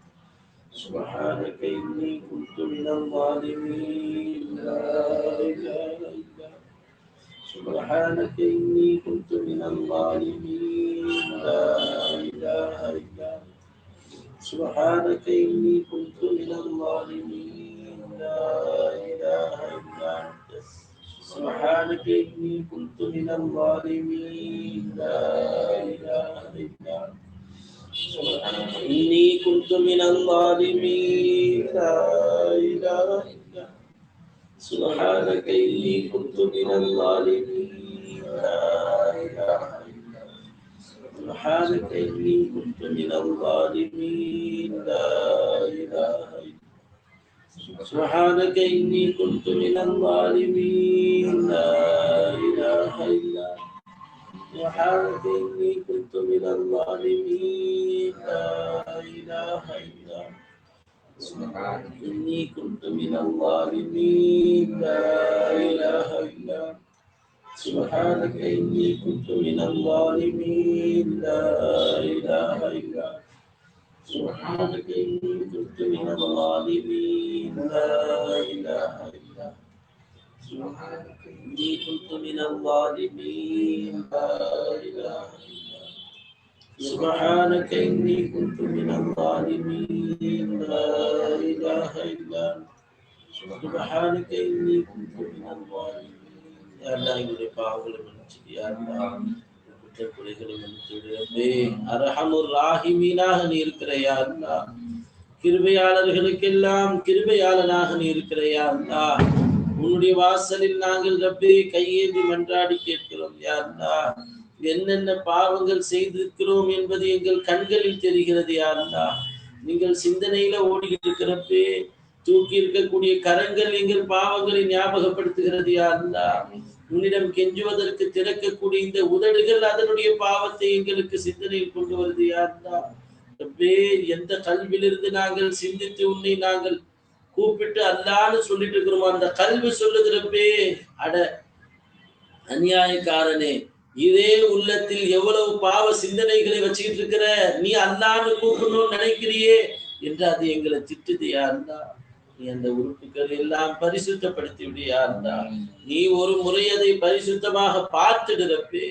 سبحانك إني كنت من الظالمين. لا إله إلا أنت سبحانك إني كنت من الظالمين. لا إله إلا أنت سبحانك إني كنت من الظالمين. لا إله إلا أنت سبحانك إني كنت من الظالمين. لا إله إلا أنت إني كنت من الظالمين. لا إله إلا أنت سبحانك إني كنت من الظالمين. لا إله إلا أنت سبحانك إني كنت من الظالمين لا إله إلا سبحانك إني كنت من الظالمين لا إله إلا سبحانك إني كنت من الظالمين لا إله إلا سبحانك إني كنت من الظالمين لا إله إلا سبحانك إني كنت من الظالمين لا إله إلا سبحانك إني كنت من الظالمين لا إله إلا سبحانك إني كنت من الظالمين لا إله إلا سبحانك إني كنت من الظالمين لا إله إلا سبحانك إني كنت من الظالمين يا الله எங்களுடைய பாவங்களை மன்னிச்சிடு யா அல்லாஹ் குற்ற குறைகளை மன்னிச்சிடு ரப்பே அர்ஹமுர் ராஹிமீனாக நீ இருக்கிற யா அல்லாஹ் கிருபையாளர்களுக்கெல்லாம் கிருபையாளனாக நீ இருக்கிற யா அல்லாஹ் உன்னுடைய வாசலில் நாங்கள் ரப்பே கையேந்தி மன்றாடி கேட்கிறோம் யா அல்லாஹ் என்னென்ன பாவங்கள் செய்திருக்கிறோம் என்பது எங்கள் கண்களில் தெரிகிறது யா அல்லாஹ் நீங்கள் சிந்தனையில ஓடிக்கிட்டு இருக்கிறப்பே தூக்கி இருக்கக்கூடிய கரங்கள் எங்கள் பாவங்களை ஞாபகப்படுத்துகிறது யா அல்லாஹ் உன்னிடம் கெஞ்சுவதற்கு திறக்கக்கூடிய இந்த உதடுகள் அதனுடைய பாவத்தை எங்களுக்கு சிந்தனையில் கொண்டு வருது யா அல்லாஹ் ரப்பே எந்த கல்விலிருந்து நாங்கள் சிந்தித்து உன்னை நாங்கள் கூப்பிட்டு அல்லான்னு சொல்லிட்டு இருக்கிறோம் அந்த கல்வி சொல்லுகிறப்பே அட அநியாயக்காரனே இதே உள்ளத்தில் எவ்வளவு பாவ சிந்தனைகளை வச்சுக்கிட்டு இருக்கிற நீ அல்லான்னு கூப்பிடணும்னு நினைக்கிறியே என்று அது எங்களை திட்டுது யா அல்லாஹ் நீ அந்த உறுப்புகள் எல்லாம் பரிசுத்தப்படுத்தி விடியா அல்லாஹ் நீ ஒரு முறை அதை பரிசுத்தமாக பார்த்துடுறப்பே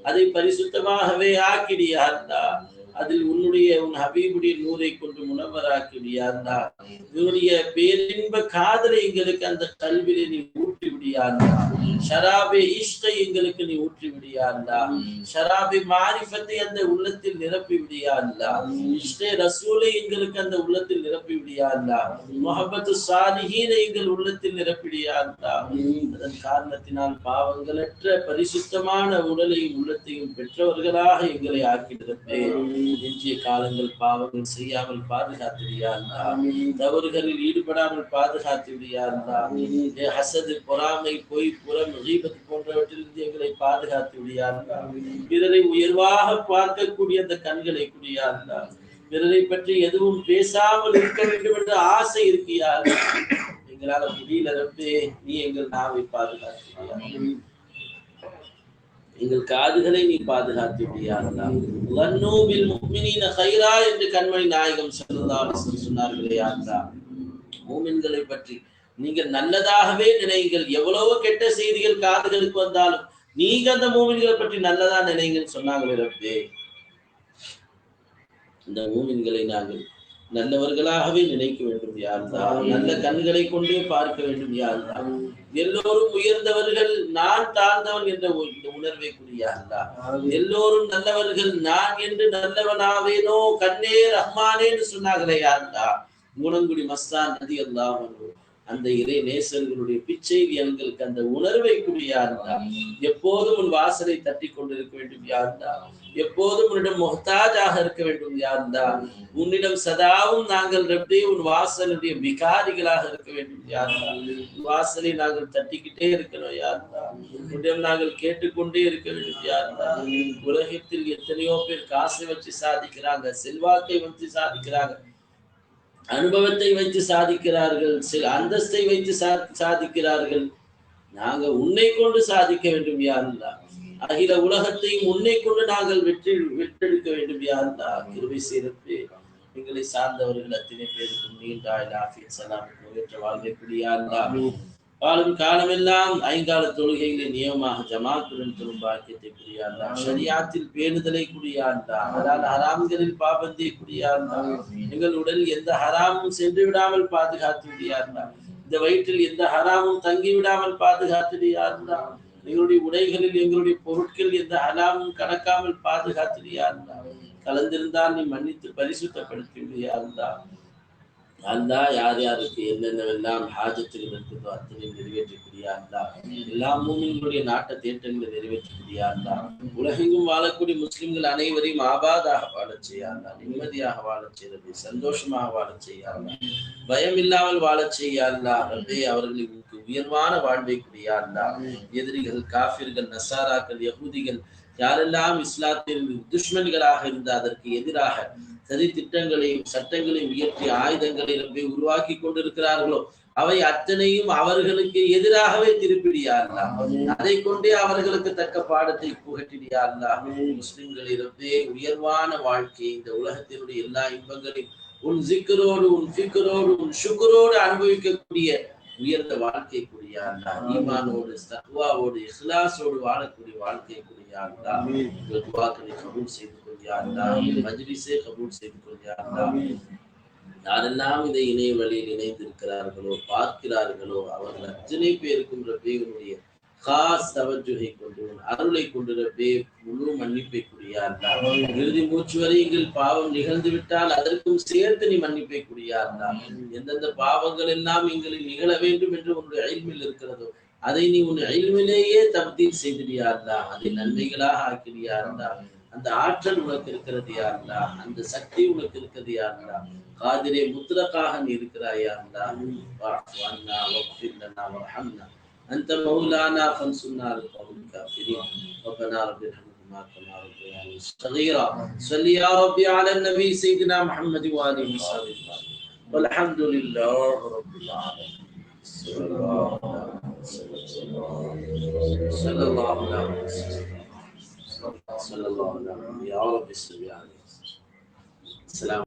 அதை பரிசுத்தமாகவே ஆக்கிடியா அல்லாஹ் அதில் உன்னுடைய உன் ஹபீபுடைய நூரை கொண்டு முனவராக்கிடியா அல்லாஹ் உன்னுடைய பேரின்ப காதலை எங்களுக்கு அந்த கல்வியை நீ ஊற்றி விடியா அல்லாஹ் ஷராபே இஷ்கை எங்களுக்கு நீ ஊற்றி விடியா அல்லாஹ் ஷராபே மாரிஃபத்தை அந்த உள்ளத்தில் நிரப்பி விடியா அல்லாஹ் இஷ்கை ரசூலை எங்களுக்கு அந்த உள்ளத்தில் நிரப்பி விடியா அல்லாஹ் முஹப்பத்து சாலிஹீனை எங்கள் உள்ளத்தில் நிரப்பிடியா அல்லாஹ் அதன் காரணத்தினால் பாவங்களற்ற பரிசுத்தமான உடலையும் உள்ளத்தையும் பெற்றவர்களாக எங்களை ஆக்கிடுறப்பே எஞ்சிய காலங்கள் பாவங்கள் செய்யாமல் பாதுகாத்துடியா அல்லாஹ் தவறுகளில் ஈடுபடாமல் பாதுகாத்துடியா அல்லாஹ் ஹசது பொறாமை பொய் புறம் கீபத் போன்றவற்றிலிருந்து எங்களை பாதுகாத்துடியா அல்லாஹ் பிறரை உயர்வாக பார்க்கக்கூடிய அந்த கண்களை குடியா அல்லாஹ் பிறரை பற்றி எதுவும் பேசாமல் இருக்க வேண்டும் என்ற ஆசை இருக்கியா எங்களால முடியல ரப்பே நீ எங்கள் நாவை பாதுகாத்துடியா எங்கள் காதுகளை நீ பாதுகாத்து விடியா அல்லாஹ் வன்னு பில் முஃமினீன கைரா என்று கண்மணி நாயகம் ஸல்லல்லாஹு அலைஹி வஸல்லம் சொன்னார்களே அல்லாஹ் மூமின்களை பற்றி நீங்கள் நல்லதாகவே நினைங்கள் எவ்வளவு கெட்ட செய்திகள் காதுகளுக்கு வந்தாலும் நீங்க அந்த மூமின்களை பற்றி நல்லதா நினைங்கன்னு சொன்னாங்களே ரப்பே இந்த மூமின்களை நாங்கள் நல்லவர்களாகவே நினைக்க வேண்டும் யா அல்லாஹ் நல்ல கண்களை கொண்டே பார்க்க வேண்டும் யா அல்லாஹ் எல்லோரும் உயர்ந்தவர்கள் நான் தாழ்ந்தவன் என்ற உணர்வை கூடிய அல்லாஹ் எல்லோரும் நல்லவர்கள் நான் என்று நல்லவனாவேனோ கண்ணே ரஹ்மானேன்னு சொன்னாங்களே யா அல்லாஹ் மூலங்குடி மஸ்தான் ரலியல்லாஹு அன்ஹு அந்த இறை நேசர்களுடைய பிச்சை எங்களுக்கு அந்த உணர்வை கூடிய அல்லாஹ் எப்போதும் உன் வாசலை தட்டி கொண்டிருக்க வேண்டும் யா அல்லாஹ் எப்போதும் உன்னிடம் முஹ்தாஜாக இருக்க வேண்டும் யா அல்லாஹ் உன்னிடம் சதாவும் நாங்கள் ரப்பே உன் வாசலுடைய விகாரிகளாக இருக்க வேண்டும் யா அல்லாஹ் வாசலை நாங்கள் தட்டிக்கிட்டே இருக்கணும் யா அல்லாஹ் உன்னிடம் நாங்கள் கேட்டுக்கொண்டே இருக்க வேண்டும் யா அல்லாஹ் உலகத்தில் எத்தனையோ பேர் காசை வச்சு சாதிக்கிறாங்க செல்வாக்கை வச்சு சாதிக்கிறாங்க அனுபவத்தை வைத்து சாதிக்கிறார்கள் சில அந்தஸ்தை வைத்து சாதிக்கிறார்கள் நாங்க உன்னை கொண்டு சாதிக்க வேண்டும் யா அல்லாஹ் அகில உலகத்தையும் உன்னை கொண்டு நாங்கள் வெற்றெடுக்க வேண்டும் யா அல்லாஹ் கிருபை செய்து எங்களை சார்ந்தவர்கள் அத்தனை பேருக்கும் நீண்ட ஆஃபியத் சலாமத் நோயற்ற வாழ்வை கூடிய அல்லாஹ் வாழும் காலமெல்லாம் ஐங்கால தொழுகைகளை நியமமாக ஜமாத்துடன் தொழும் பாக்கியத்தை கூடிய அல்லாஹ் ஷரியாத்தில் பேணுதலை கூடிய அல்லாஹ் ஹலால் ஹராம்களில் பாபந்தை கூடிய அல்லாஹ் எங்கள் உடலில் எந்த ஹராமும் சென்று விடாமல் பாதுகாத்து விடிய அல்லாஹ் இந்த வயிற்றில் எந்த ஹராமும் தங்கி விடாமல் பாதுகாத்து விடிய அல்லாஹ் எங்களுடைய உடைகளில் எங்களுடைய பொருட்கள் எந்த ஹராமும் கணக்காமல் பாதுகாத்து விடிய அல்லாஹ் கலந்திருந்தால் நீ மன்னித்து பரிசுத்தப்படுத்தி விடிய அல்லாஹ் அல்லாஹ் யார் யாருக்கு என்னென்னவெல்லாம் ஹாஜத்துகள் இருக்குதோ அத்தனை நிறைவேற்றக்கூடிய அல்லாஹ் எல்லா மூமின்களுடைய நாட்ட தேட்டங்களை நிறைவேற்றக்கூடிய அல்லாஹ் உலகெங்கும் வாழக்கூடிய முஸ்லிம்கள் அனைவரையும் ஆபாதாக வாழச் செய்ய அல்லாஹ், நிம்மதியாக வாழச் செய்ய, சந்தோஷமாக வாழச் செய்ய அல்லாஹ், பயம் இல்லாமல் வாழச் செய்ய அல்லாஹ். ரப்பே அவர்களுக்கு உயர்வான வாழ்வை கூடிய அல்லாஹ். எதிரிகள், காஃபிர்கள், நசாராக்கள், யகூதிகள் யாரெல்லாம் இஸ்லாத்தின் துஷ்மன்களாக இருந்த அதற்கு எதிராக சதி திட்டங்களையும் சட்டங்களையும் உயர்த்தி ஆயுதங்களை ரப்பே உருவாக்கி கொண்டிருக்கிறார்களோ அவை அத்தனையும் அவர்களுக்கு எதிராகவே திருப்பிடியா அல்லாஹ். அதை கொண்டே அவர்களுக்கு தக்க பாடத்தை புகட்டிடியா அல்லாஹ். முஸ்லிம்களை ரப்பே உயர்வான வாழ்க்கை, இந்த உலகத்தினுடைய எல்லா இன்பங்களையும் உன் சிக்கரோடு, உன் ஃபிக்கரோடு, உன் சுக்கரோடு அனுபவிக்கக்கூடிய உயர்ந்த வாழ்க்கை கூடிய அல்லாஹ். ஈமானோடு, தக்வாவோடு, இஹ்லாஸோடு வாழக்கூடிய வாழ்க்கை கூடிய அல்லாஹ். உங்கள் துஆக்களை கபூல் செய்து கொள்ளியா அல்லாஹ். மஜ்லிஸை கபூல் செய்து கொள்ளியா அல்லாஹ். யாரெல்லாம் இதை இணைய வழியில் இணைந்திருக்கிறார்களோ, பார்க்கிறார்களோ, அவர்கள் அத்தனை பேருக்கும் ரப்பேனுடைய காஸ் தவஜுகை கொண்டு அருளை கொண்டு ரப்பே முழு மன்னிப்பை கூடிய அல்லாஹ். இறுதி மூச்சு வரை எங்கள் பாவம் நிகழ்ந்து விட்டால் அதற்கும் சேர்த்து நீ மன்னிப்பை கூடிய அல்லாஹ். எந்தெந்த பாவங்கள் எல்லாம் எங்களில் நிகழ வேண்டும் என்று உன்னுடைய இல்மில் இருக்கிறதோ அதை நீ உன் இல்மிலேயே தப்தீல் செய்தியா அல்லாஹ். அதை நன்மைகளாக ஆக்கிறியா அல்லாஹ். அந்த ஆற்றல் உனக்கு இருக்கிறது யா அல்லாஹ், அந்த சக்தி உனக்கு இருக்கிறது யா அல்லாஹ். காதிரே முத்லகாக நீ இருக்கிறாயா அல்லாஹ். வஅஃபு அன்னா வக்ஃபிர் லனா வர்ஹம்னா أنت مولانا فانصرنا على القوم الكافرين. ربنا رب ارحمهما كما ربياني صغيرا. صل يا ربي على النبي سيدنا محمد وآله وصحبه والحمد لله رب العالمين. صلى الله عليه وسلم. صلى الله عليه وسلم. يا رب صل عليه. السلام